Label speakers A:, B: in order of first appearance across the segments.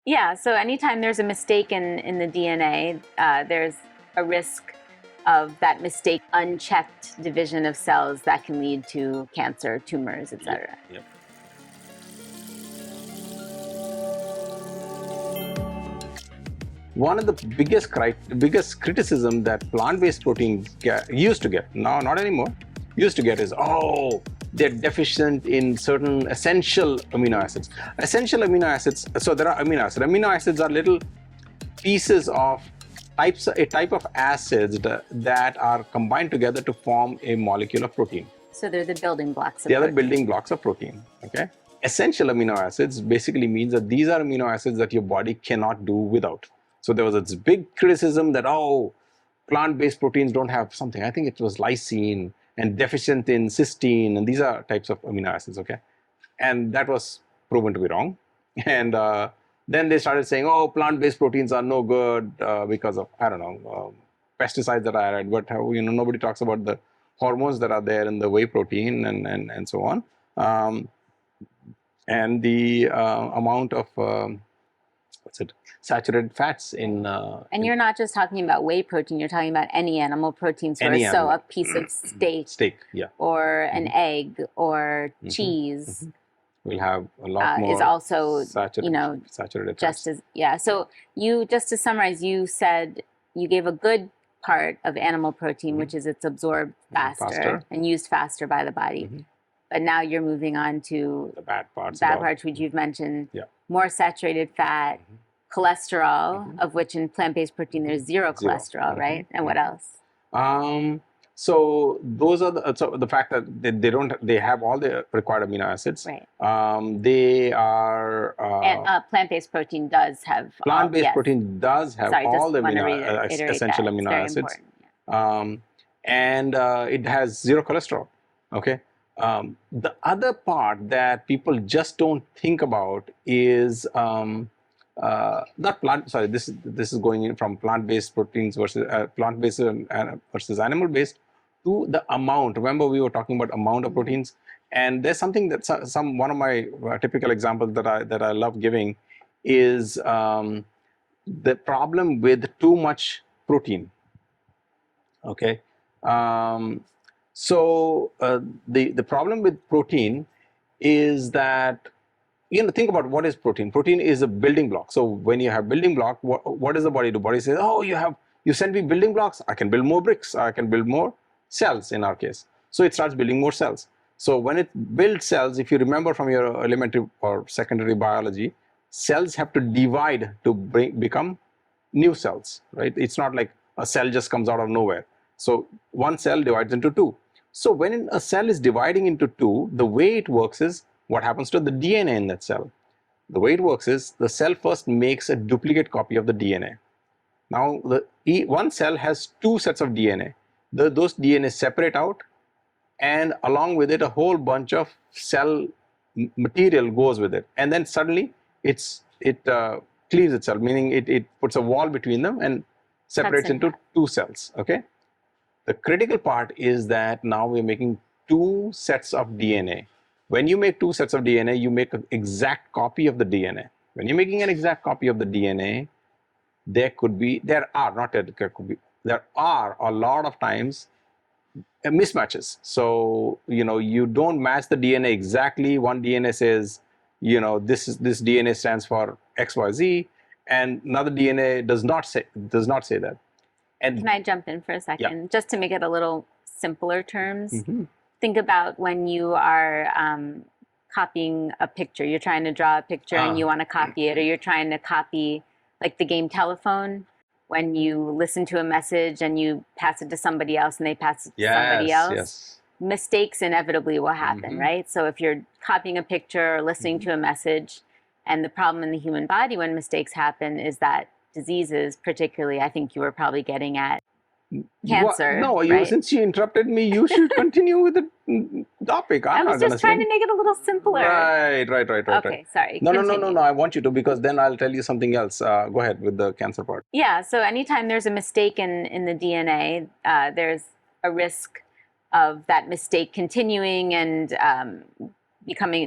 A: Yeah, so anytime there's a mistake in the DNA, there's a risk of that mistake unchecked division of cells that can lead to cancer, tumors, etc.
B: Yep. One of the biggest criticism that plant-based proteins used to get, now not anymore, used to get is, oh, they're deficient in certain essential amino acids. Essential amino acids, so there are amino acids. Amino acids are little pieces of a type of acids that are combined together to form a molecule of protein.
A: So they're the building blocks of
B: They are the
A: protein.
B: building blocks of protein, okay? Essential amino acids basically means that these are amino acids that your body cannot do without. So there was this big criticism that, oh, plant-based proteins don't have something. I think it was lysine and deficient in cysteine, and these are types of amino acids, okay? And that was proven to be wrong. And then they started saying, oh, plant-based proteins are no good because of, I don't know, pesticides that are added. But nobody talks about the hormones that are there in the whey protein and so on. And the amount of saturated fats in.
A: And you're not just talking about whey protein, you're talking about any animal protein source. So a piece of steak,
B: yeah,
A: or an egg or cheese.
B: We'll have a lot more
A: is also
B: saturated
A: just
B: fats.
A: So you, just to summarize, you said you gave a good part of animal protein, which is it's absorbed faster and used faster by the body. But now you're moving on to
B: the bad parts,
A: which you've mentioned. More saturated fat, cholesterol, of which in plant-based protein there's zero cholesterol, right? And what else?
B: So those are the fact that they have all the required amino acids.
A: Right.
B: They are.
A: And plant-based protein does have.
B: Plant-based protein does have all the essential amino acids. And it has zero cholesterol. Okay. The other part that people just don't think about is this is going in from plant-based proteins versus plant-based versus animal-based to the amount. Remember, we were talking about amount of proteins, and there's something that one of my typical examples that I love giving is the problem with too much protein. Okay. So the problem with protein is that, think about what is protein. Protein is a building block. So when you have building block, what does the body do? Body says, oh, you send me building blocks. I can build more bricks. I can build more cells in our case. So it starts building more cells. So when it builds cells, if you remember from your elementary or secondary biology, cells have to divide to become new cells, right? It's not like a cell just comes out of nowhere. So one cell divides into two. So when a cell is dividing into two, the way it works is, what happens to the DNA in that cell? The way it works is, the cell first makes a duplicate copy of the DNA. Now, one cell has two sets of DNA. Those DNA separate out, and along with it, a whole bunch of cell material goes with it. And then suddenly, it cleaves itself, meaning it puts a wall between them and separates into two cells. Okay. The critical part is that now we're making two sets of DNA. When you make two sets of DNA, you make an exact copy of the DNA. When you're making an exact copy of the DNA, there are a lot of times mismatches. So, you don't match the DNA exactly. One DNA says, this DNA stands for XYZ, and another DNA does not say that. And
A: can I jump in for a second? Just to make it a little simpler terms. Think about when you are copying a picture. You're trying to draw a picture and you want to copy it, or you're trying to copy, like the game telephone, when you listen to a message and you pass it to somebody else and they pass it to somebody else.
B: Yes.
A: Mistakes inevitably will happen, right? So if you're copying a picture or listening to a message, and the problem in the human body when mistakes happen is that diseases, particularly, I think you were probably getting at cancer.
B: No, since you interrupted me, you should continue with the topic.
A: I was just trying to make it a little simpler.
B: Right.
A: Okay, sorry.
B: No, I want you to, because then I'll tell you something else. Go ahead with the cancer part.
A: Yeah, so anytime there's a mistake in the DNA, there's a risk of that mistake continuing and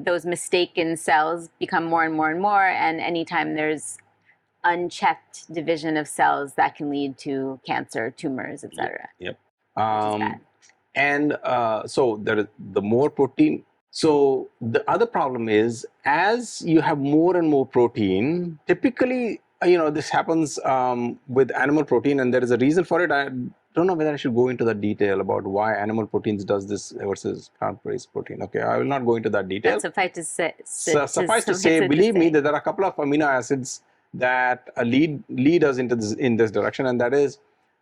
A: those mistaken cells become more and more and more. And anytime there's unchecked division of cells, that can lead to cancer, tumors, etc.
B: Yep. So there is the more protein. So the other problem is, as you have more and more protein, typically, this happens with animal protein, and there is a reason for it. I don't know whether I should go into the detail about why animal proteins does this versus plant-based protein. Okay, I will not go into that detail.
A: Suffice to
B: say, believe me, that there are a couple of amino acids that lead us into in this direction, and that is,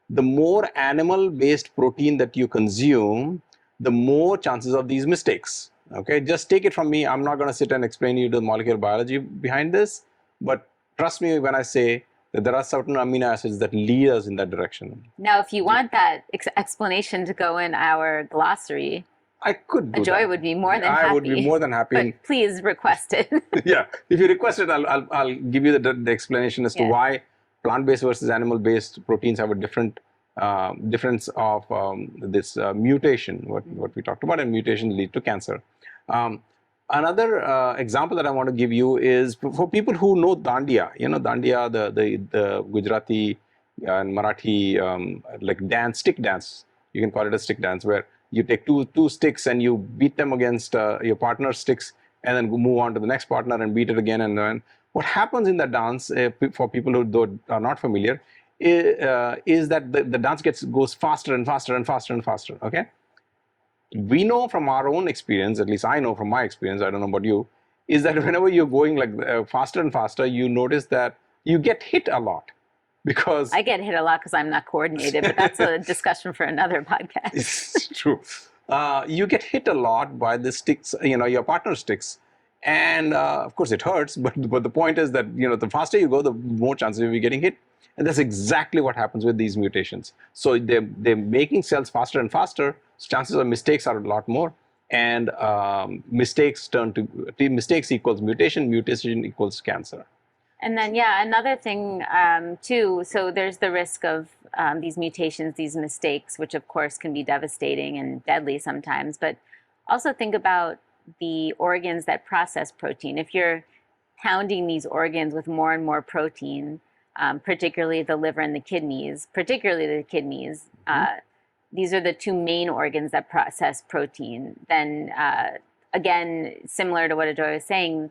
B: the more animal-based protein that you consume, the more chances of these mistakes. Okay, just take it from me. I'm not going to sit and explain you the molecular biology behind this, but trust me when I say that there are certain amino acids that lead us in that direction.
A: Now, if you want that explanation to go in our glossary,
B: I could do
A: Ajoy
B: that.
A: would be more than happy.
B: I would be more than happy.
A: But please request it.
B: Yeah, if you request it, I'll give you the explanation as to why plant-based versus animal-based proteins have a different difference of this mutation, what we talked about, and mutations lead to cancer. Another example that I want to give you is for people who know dandiya. Dandiya, the Gujarati and Marathi like dance, stick dance. You can call it a stick dance, where you take two sticks and you beat them against your partner's sticks, and then move on to the next partner and beat it again. And then what happens in that dance, for people who are not familiar, is that the dance goes faster and faster and faster and faster. Okay. We know from our own experience, at least I know from my experience, I don't know about you, is that whenever you're going like faster and faster, you notice that you get hit a lot. Because
A: I get hit a lot because I'm not coordinated, but that's a discussion for another podcast.
B: It's true. You get hit a lot by the sticks, your partner's sticks. And of course it hurts, but the point is that, the faster you go, the more chances of you getting hit. And that's exactly what happens with these mutations. So they're making cells faster and faster, so chances of mistakes are a lot more. And mistakes equals mutation, mutation equals cancer.
A: And then, another thing too, so there's the risk of these mutations, these mistakes, which of course can be devastating and deadly sometimes, but also think about the organs that process protein. If you're pounding these organs with more and more protein, particularly the liver and the kidneys, these are the two main organs that process protein. Then again, similar to what Ajoy was saying,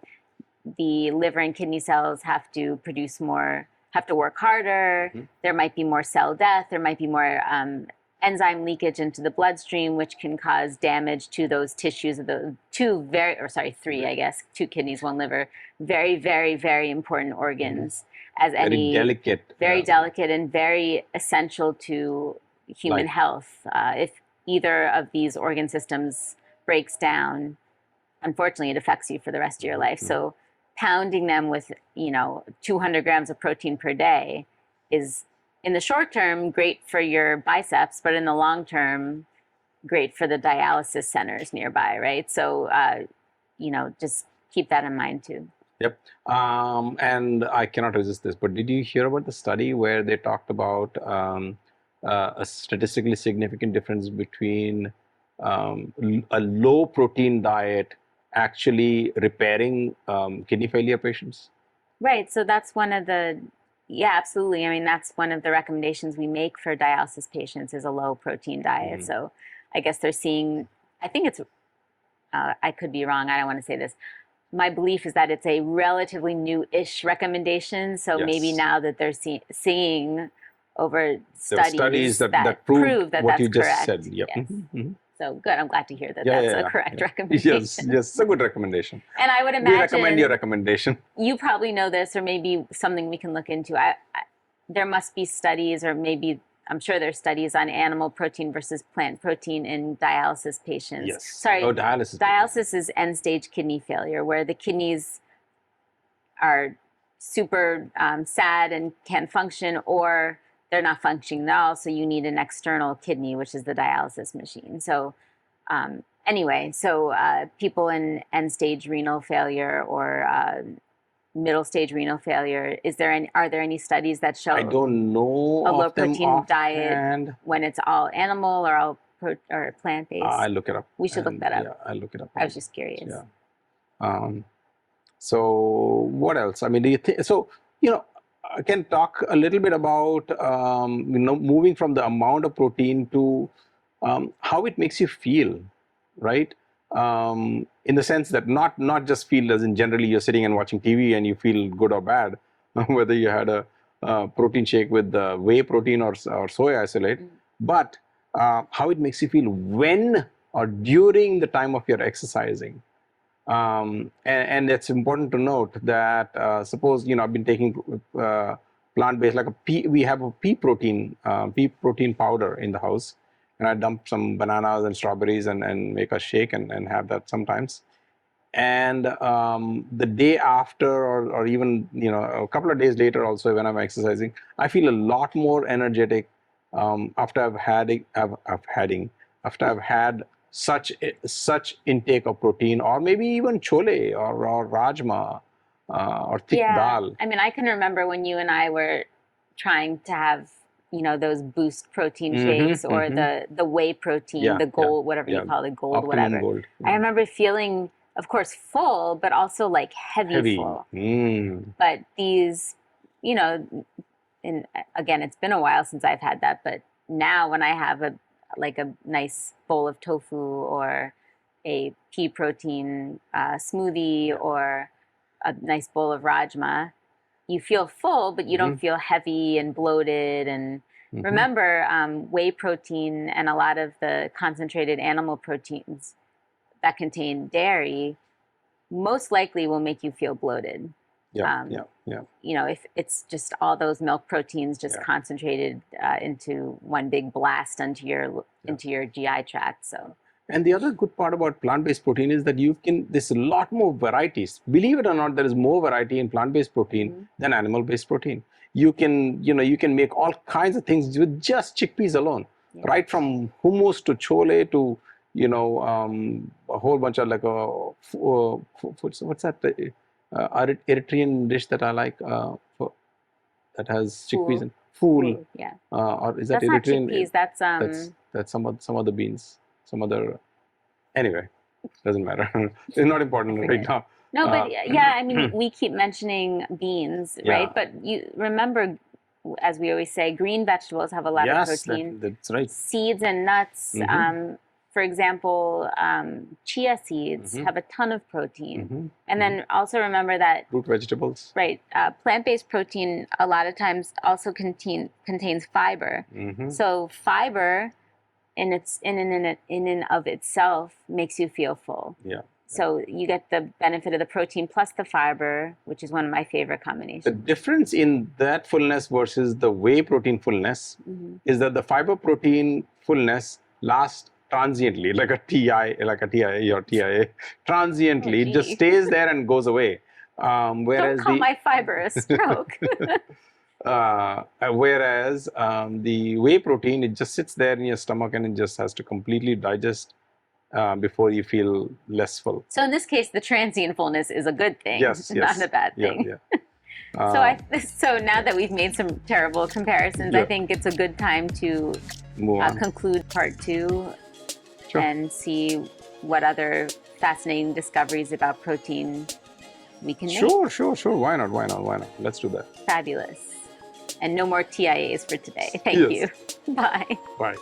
A: the liver and kidney cells have to produce more, have to work harder. There might be more cell death. There might be more enzyme leakage into the bloodstream, which can cause damage to those tissues of the two kidneys, one liver, very, very, very important organs, very delicate and very essential to human health. If either of these organ systems breaks down, unfortunately, it affects you for the rest of your life. So pounding them with 200 grams of protein per day is, in the short term, great for your biceps, but in the long term, great for the dialysis centers nearby, right? So just keep that in mind too.
B: Yep. And I cannot resist this, but did you hear about the study where they talked about a statistically significant difference between a low protein diet actually repairing kidney failure patients?
A: Right. So that's one of the, absolutely. I mean, that's one of the recommendations we make for dialysis patients is a low protein diet. So I guess they're seeing, I think it's, I could be wrong. I don't want to say this. My belief is that it's a relatively new-ish recommendation. So maybe now that they're seeing over studies that prove that
B: what
A: that's
B: you just
A: correct.
B: said. Yep.
A: Yes. So good. I'm glad to hear that that's a correct recommendation.
B: Yes, it's a good recommendation.
A: And I would imagine
B: we recommend your recommendation.
A: You probably know this, or maybe something we can look into. There must be studies, or maybe I'm sure there's studies on animal protein versus plant protein in dialysis patients.
B: Yes.
A: Sorry.
B: Oh, dialysis.
A: Dialysis is end-stage kidney failure, where the kidneys are super sad and can't function, or they're not functioning at all, so you need an external kidney, which is the dialysis machine. So anyway, people in end-stage renal failure or middle-stage renal failure, are there any studies that show
B: I don't know
A: a low-protein diet when it's all animal or all or plant-based?
B: I look it up.
A: We should look that up.
B: Yeah, I look it up.
A: I was just curious.
B: Yeah. So what else? I mean, do you think so? I can talk a little bit about moving from the amount of protein to how it makes you feel, right? In the sense that not just feel as in generally you're sitting and watching TV and you feel good or bad, whether you had a protein shake with whey protein or soy isolate, but how it makes you feel when or during the time of your exercising. And it's important to note that suppose I've been taking plant-based like we have a pea protein powder in the house, and I dump some bananas and strawberries and make a shake and have that sometimes. And the day after, or even a couple of days later, also when I'm exercising, I feel a lot more energetic after I've had such intake of protein, or maybe even chole or rajma or thick dal.
A: I mean, I can remember when you and I were trying to have those boost protein shakes, or the whey protein, the gold, whatever you call it, gold,
B: Optimum
A: whatever.
B: Gold.
A: I remember feeling, of course, full, but also like heavy. Full. But these, again, it's been a while since I've had that, but now when I have a nice bowl of tofu or a pea protein smoothie or a nice bowl of rajma, you feel full, but you don't feel heavy and bloated. And remember, whey protein and a lot of the concentrated animal proteins that contain dairy most likely will make you feel bloated. If it's just all those milk proteins just concentrated into one big blast into your GI tract. So.
B: And the other good part about plant-based protein is that there's a lot more varieties. Believe it or not, there is more variety in plant-based protein than animal-based protein. You can make all kinds of things with just chickpeas alone, right from hummus to chole to a whole bunch of what's that Eritrean dish that I like that has chickpeas and fool. Or is that
A: that's
B: Eritrean?
A: Not chickpeas.
B: That's some other beans. Some other, anyway, doesn't matter. It's not important right now.
A: No, but I mean, we keep mentioning beans, right? But you remember, as we always say, green vegetables have a lot of protein.
B: That's right.
A: Seeds and nuts, for example, chia seeds have a ton of protein. And then also remember that
B: root vegetables.
A: Right. Plant-based protein a lot of times also contains fiber. So fiber in and of itself makes you feel full. So you get the benefit of the protein plus the fiber, which is one of my favorite combinations.
B: The difference in that fullness versus the whey protein fullness is that the fiber protein fullness lasts transiently, like a TIA or TIA. Transiently, it just stays there and goes away.
A: Whereas don't call my fiber a stroke.
B: Whereas the whey protein, it just sits there in your stomach and it just has to completely digest before you feel less full.
A: So in this case, the transient fullness is a good thing, not a bad thing. So now that we've made some terrible comparisons, I think it's a good time to conclude part 2 and see what other fascinating discoveries about protein we can make.
B: Sure. Why not? Let's do that.
A: Fabulous. And no more TIAs for today. Thank you. Bye.
B: Bye.